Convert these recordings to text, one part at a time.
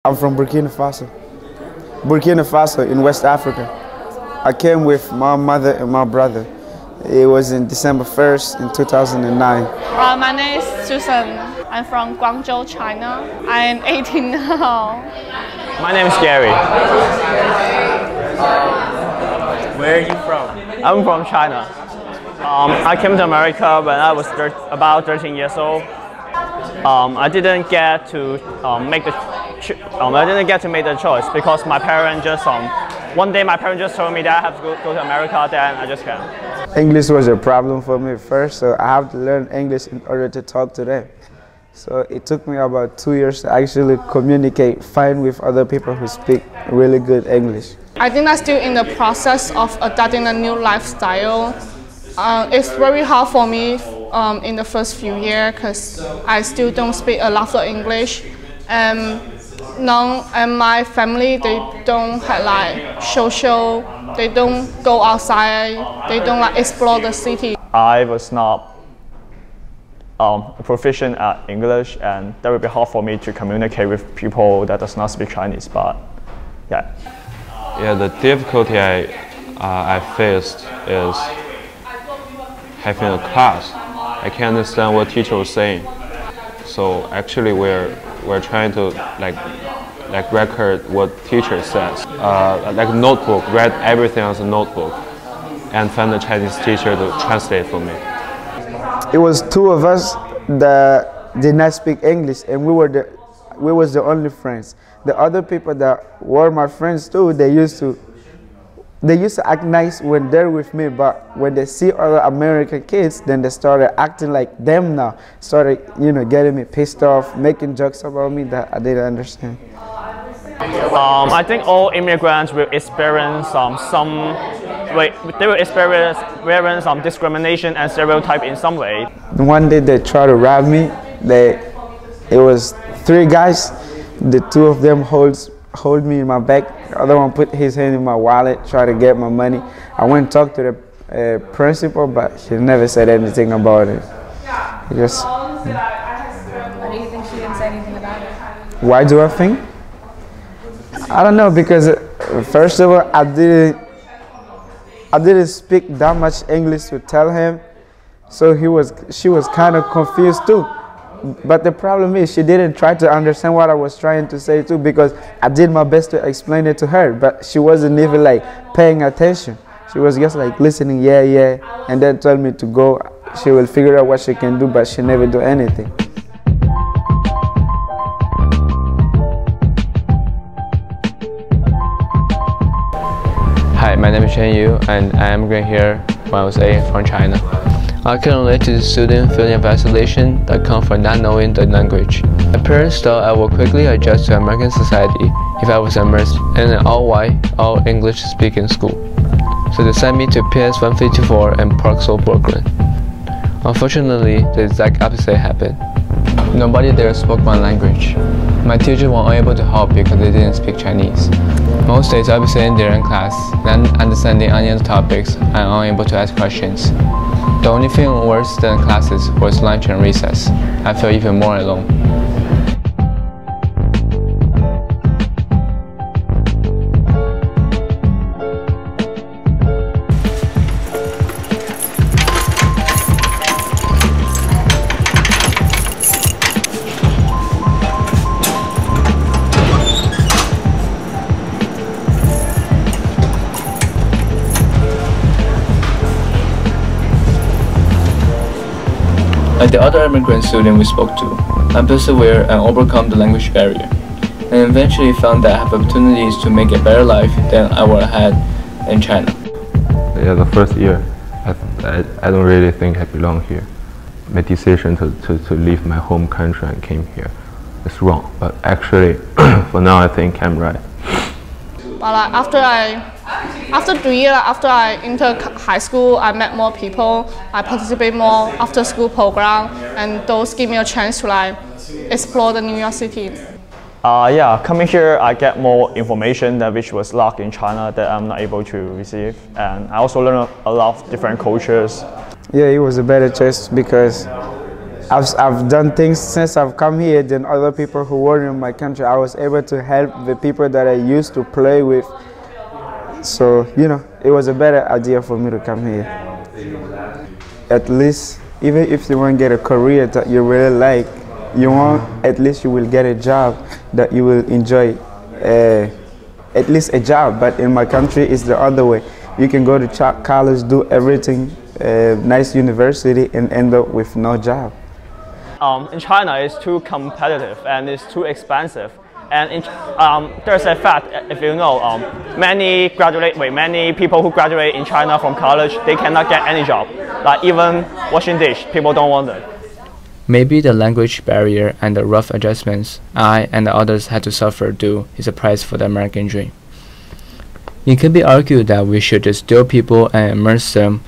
I'm from Burkina Faso. Burkina Faso in West Africa. I came with my mother and my brother. It was in December 1st in 2009. My name is Susan. I'm from Guangzhou, China. I'm 18 now. My name is Gary. Where are you from? I'm from China. I came to America when I was about 13 years old. I didn't get to make the choice because my parents just one day my parents just told me that I have to go to America. Then I just came. English was a problem for me first, so I have to learn English in order to talk to them. So it took me about 2 years to actually communicate fine with other people who speak really good English. I think I'm still in the process of adapting a new lifestyle. It's very hard for me in the first few years because I still don't speak a lot of English. And my family, they don't have like social, they don't go outside, they don't like explore the city. I was not proficient at English, and that would be hard for me to communicate with people that does not speak Chinese, but yeah. Yeah, the difficulty I faced is having a class. I can't understand what teacher was saying. So actually we're trying to like record what teacher says. Like a notebook, read everything on the notebook and find a Chinese teacher to translate for me. It was two of us that did not speak English, and we was the only friends. The other people that were my friends too, they used to act nice when they're with me, but when they see other American kids, then they started acting like them now. Started, getting me pissed off, making jokes about me that I didn't understand. I think all immigrants will experience some discrimination and stereotype in some way. One day they tried to rob me. It was 3 guys. The 2 of them hold me in my back. The other one put his hand in my wallet, try to get my money. I went and talked to the principal, but she never said anything about it. Why do you think she didn't say anything about it? Why do I think? I don't know, because first of all, I didn't speak that much English to tell him, so she was kind of confused too. But the problem is she didn't try to understand what I was trying to say too, because I did my best to explain it to her, but she wasn't even like paying attention. She was just like listening, yeah, and then told me to go. She will figure out what she can do, but she never do anything. Hi, my name is Chen Yu, and I immigrated here when I was 8 from China. I can relate to the student feeling of isolation that comes from not knowing the language. My parents thought I would quickly adjust to American society if I was immersed in an all-white, all-English-speaking school. So they sent me to PS 154 in Park Slope, Brooklyn. Unfortunately, the exact opposite happened. Nobody there spoke my language. My teachers were unable to help because they didn't speak Chinese. Most days I'll be sitting there in class, not understanding any of the topics, and unable to ask questions. The only thing worse than classes was lunch and recess. I felt even more alone. Like the other immigrant student we spoke to, I persevered and overcome the language barrier, and eventually found that I have opportunities to make a better life than I would have had in China. Yeah, the first year, I don't really think I belong here. My decision to leave my home country and came here is wrong, but actually, for now I think I'm right. But after 3 years, after I entered high school, I met more people. I participate more after school program, and those give me a chance to explore the New York City. Yeah, coming here, I get more information that which was locked in China that I'm not able to receive, and I also learn a lot of different cultures. Yeah, it was a better choice because I've done things since I've come here than other people who were in my country. I was able to help the people that I used to play with. So, you know, it was a better idea for me to come here. At least, even if you won't get a career that you really like, at least you will get a job that you will enjoy. At least a job, but in my country it's the other way. You can go to college, do everything, nice university, and end up with no job. In China, it's too competitive and it's too expensive. And there's a fact, if you know, many people who graduate in China from college, they cannot get any job. Like even washing dish, people don't want it. Maybe the language barrier and the rough adjustments I and the others had to suffer due is a price for the American dream. It can be argued that we should just steal people and immerse them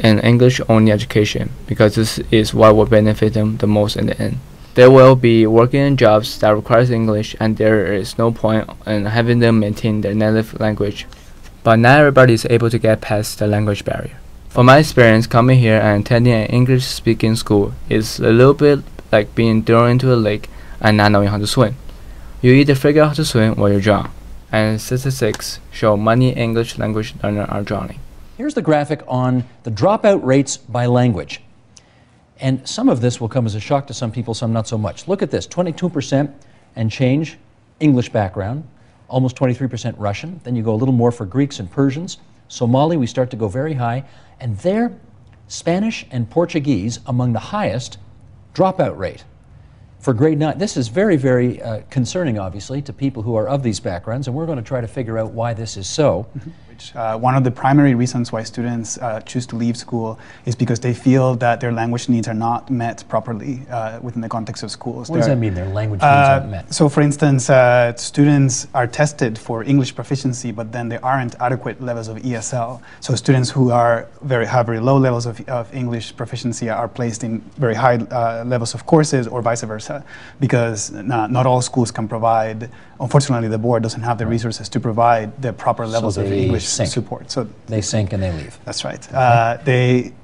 in English-only education because this is what will benefit them the most in the end. They will be working in jobs that requires English, and there is no point in having them maintain their native language. But not everybody is able to get past the language barrier. From my experience, coming here and attending an English-speaking school is a little bit like being thrown into a lake and not knowing how to swim. You either figure out how to swim or you drown. And statistics show many English language learners are drowning. Here's the graphic on the dropout rates by language. And some of this will come as a shock to some people, some not so much. Look at this, 22% and change, English background, almost 23% Russian. Then you go a little more for Greeks and Persians. Somali, we start to go very high. And there, Spanish and Portuguese among the highest dropout rate for grade 9. This is very, very concerning, obviously, to people who are of these backgrounds, and we're going to try to figure out why this is so. One of the primary reasons why students choose to leave school is because they feel that their language needs are not met properly within the context of schools. What does that mean, their language needs aren't met? So for instance, students are tested for English proficiency, but then there aren't adequate levels of ESL. So students who have very low levels of English proficiency are placed in very high levels of courses, or vice versa, because not all schools can provide, unfortunately the board doesn't have the resources to provide the proper levels of English support. So they sink and they leave. That's right.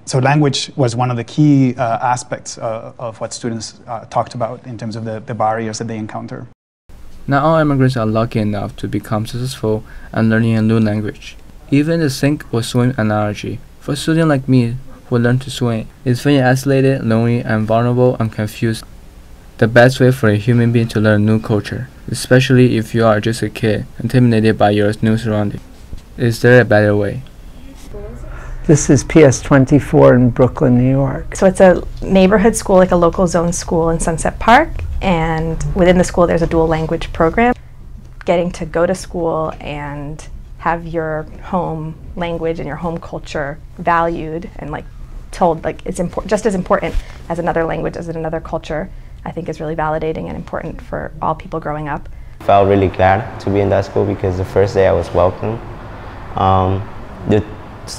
So language was one of the key aspects of what students talked about in terms of the barriers that they encounter. Not all immigrants are lucky enough to become successful and learning a new language. Even the sink or swim analogy, for a student like me who learned to swim, is feeling isolated, lonely, and vulnerable and confused. The best way for a human being to learn a new culture, especially if you are just a kid, intimidated by your new surroundings. Is there a better way? This is PS24 in Brooklyn, New York. So it's a neighborhood school, like a local zone school in Sunset Park, and within the school there's a dual language program. Getting to go to school and have your home language and your home culture valued and told it's just as important as another language, as another culture, I think is really validating and important for all people growing up. I felt really glad to be in that school because the first day I was welcomed. The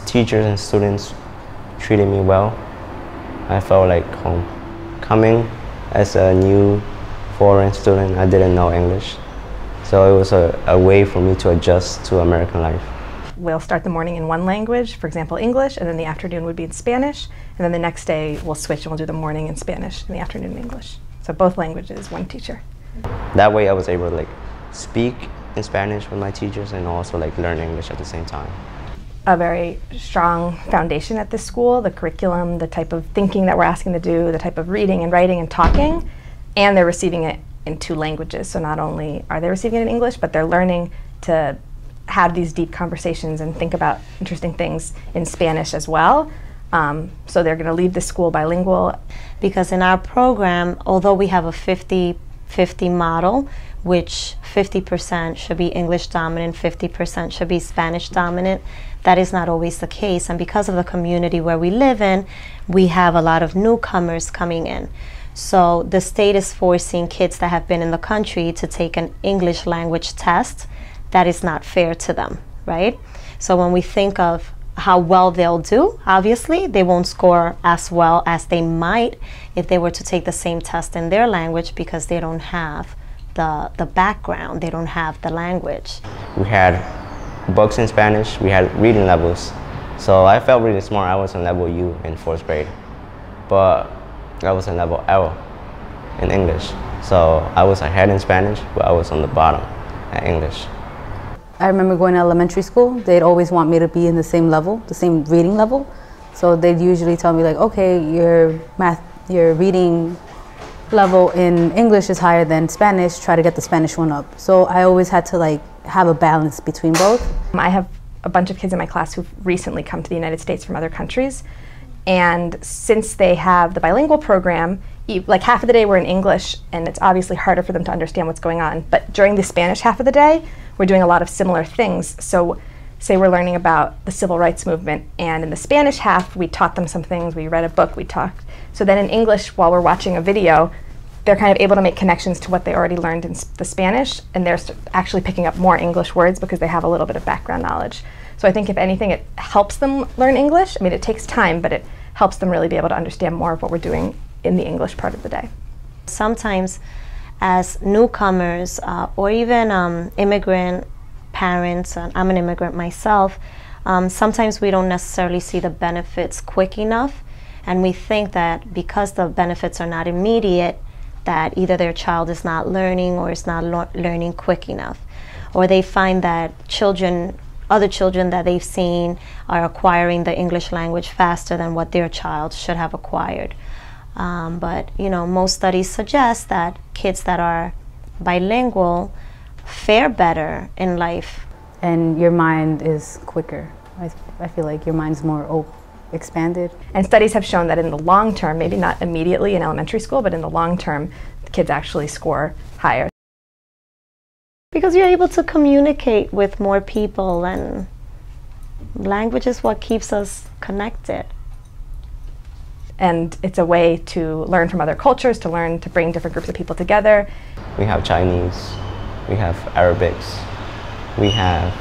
teachers and students treated me well. I felt like home. Coming as a new foreign student, I didn't know English. So it was a way for me to adjust to American life. We'll start the morning in one language, for example English, and then the afternoon would be in Spanish, and then the next day we'll switch and we'll do the morning in Spanish and the afternoon in English. So both languages, one teacher. That way I was able to speak in Spanish with my teachers and also learn English at the same time. A very strong foundation at this school, the curriculum, the type of thinking that we're asking to do, the type of reading and writing and talking, and they're receiving it in two languages. So not only are they receiving it in English, but they're learning to have these deep conversations and think about interesting things in Spanish as well. So they're going to leave the school bilingual. Because in our program, although we have a 50-50 model, which 50% should be English dominant, 50% should be Spanish dominant, that is not always the case. And because of the community where we live in, we have a lot of newcomers coming in. So the state is forcing kids that have been in the country to take an English language test. That is not fair to them, right? So when we think of how well they'll do, obviously they won't score as well as they might if they were to take the same test in their language because they don't have the background, they don't have the language. We had books in Spanish, we had reading levels. So I felt really smart. I was on level U in 4th grade. But I was in level L in English. So I was ahead in Spanish, but I was on the bottom at English. I remember going to elementary school, they'd always want me to be in the same level, the same reading level. So they'd usually tell me like, okay, your reading level in English is higher than Spanish, try to get the Spanish one up. So I always had to like have a balance between both. I have a bunch of kids in my class who've recently come to the United States from other countries. And since they have the bilingual program, like half of the day we're in English, and it's obviously harder for them to understand what's going on. But during the Spanish half of the day, we're doing a lot of similar things. So say we're learning about the civil rights movement, and in the Spanish half, we taught them some things, we read a book, we talked. So then in English, while we're watching a video, they're kind of able to make connections to what they already learned in the Spanish, and they're actually picking up more English words because they have a little bit of background knowledge. So I think if anything, it helps them learn English. I mean, it takes time, but it helps them really be able to understand more of what we're doing in the English part of the day. Sometimes as newcomers or even immigrant parents, and I'm an immigrant myself, sometimes we don't necessarily see the benefits quick enough, and we think that because the benefits are not immediate, that either their child is not learning or is not learning quick enough, or they find that other children that they've seen are acquiring the English language faster than what their child should have acquired. But you know, most studies suggest that kids that are bilingual fare better in life. And your mind is quicker. I feel like your mind's more expanded. And studies have shown that in the long term, maybe not immediately in elementary school, but in the long term, the kids actually score higher. Because you're able to communicate with more people, and language is what keeps us connected. And it's a way to learn from other cultures, to learn to bring different groups of people together. We have Chinese, we have Arabics, we have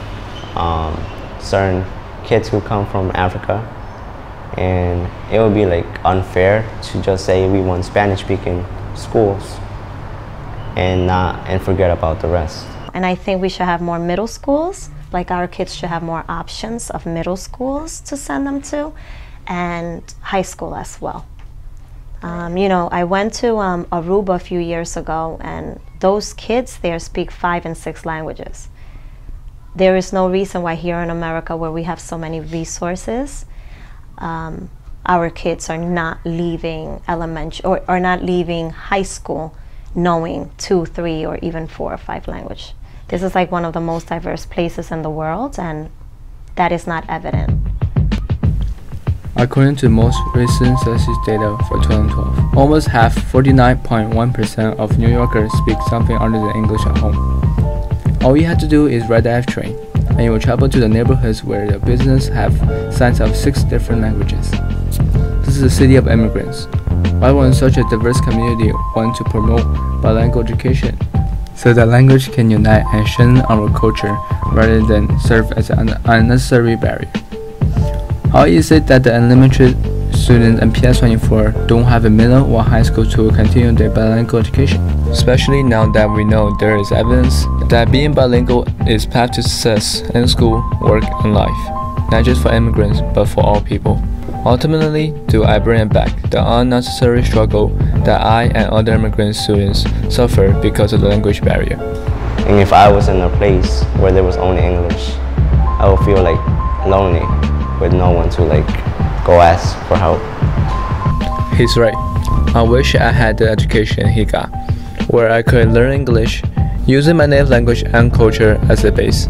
certain kids who come from Africa, and it would be like unfair to just say we want Spanish-speaking schools and forget about the rest. And I think we should have more middle schools. Like our kids should have more options of middle schools to send them to, and high school as well. You know, I went to Aruba a few years ago, and those kids there speak 5 and 6 languages. There is no reason why here in America, where we have so many resources, our kids are not leaving elementary or not leaving high school knowing 2, 3, or even 4 or 5 languages. This is like one of the most diverse places in the world, and that is not evident. According to the most recent census data for 2012, almost half, 49.1% of New Yorkers speak something other than English at home. All you have to do is ride the F train, and you will travel to the neighborhoods where the business have signs of 6 different languages. This is a city of immigrants. Why would such a diverse community want to promote bilingual education, so that language can unite and strengthen our culture rather than serve as an unnecessary barrier? How is it that the elementary students in PS24 don't have a middle or high school to continue their bilingual education? Especially now that we know there is evidence that being bilingual is path to success in school, work, and life, not just for immigrants but for all people. Ultimately, do I bring back the unnecessary struggle that I and other immigrant students suffer because of the language barrier? And if I was in a place where there was only English, I would feel like lonely with no one to like go ask for help. He's right. I wish I had the education he got, where I could learn English using my native language and culture as a base.